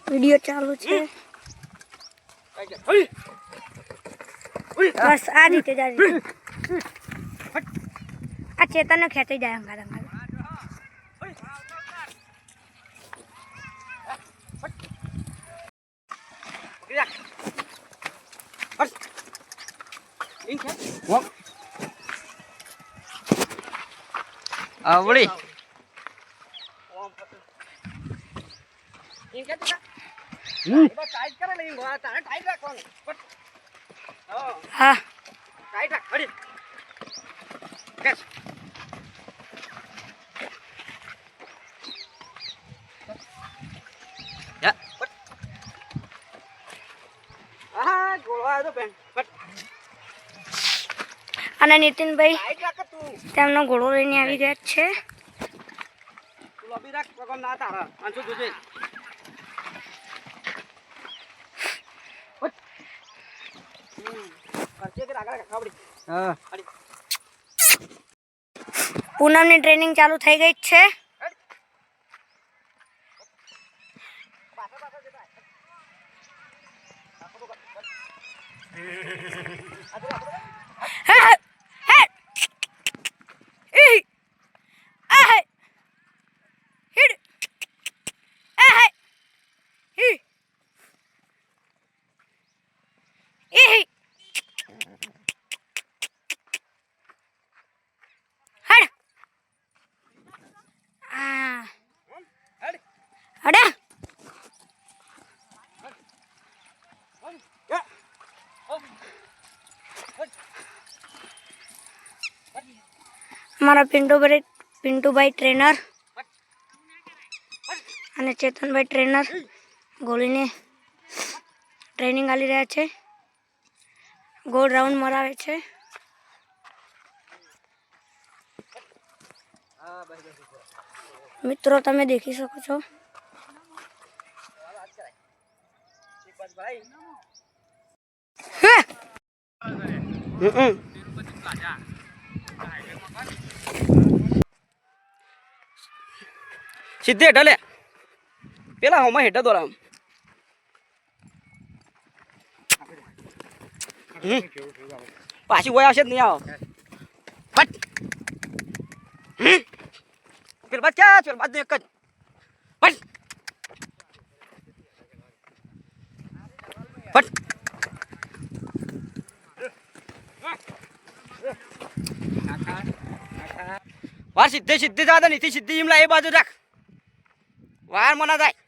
video ચાલુ છે બસ આ રીતે જ આ ચેતન ખેંચી જાય અંગાર અંગાર આવડી હા અને નીતિનભાઈ તેમનો ઘોડો લઈને આવી ગયા છે પૂનમની ટ્રેનિંગ ચાલુ થઈ ગઈ છે हमारा पिंटू भाई ट्रेनर અને ચેતનભાઈ ટ્રેનર ગોળીને ટ્રેનિંગ આલી રહ્યા છે ગોળ રાઉન્ડ મરાવે છે મિત્રો તમે દેખી શકો છો સીધે હેઠા લે પેલા હોમાં હેઠા દોરામ પાછી કોઈ આવશે જ નહીં આવો ફટ પેલ બાદ ક્યાં પેલ બાદ એક જ ફટ ફટ વાર સીધે સીધે જવા નીતિ સીધી એમ લા એ બાજુ રાખ વાર મના જાય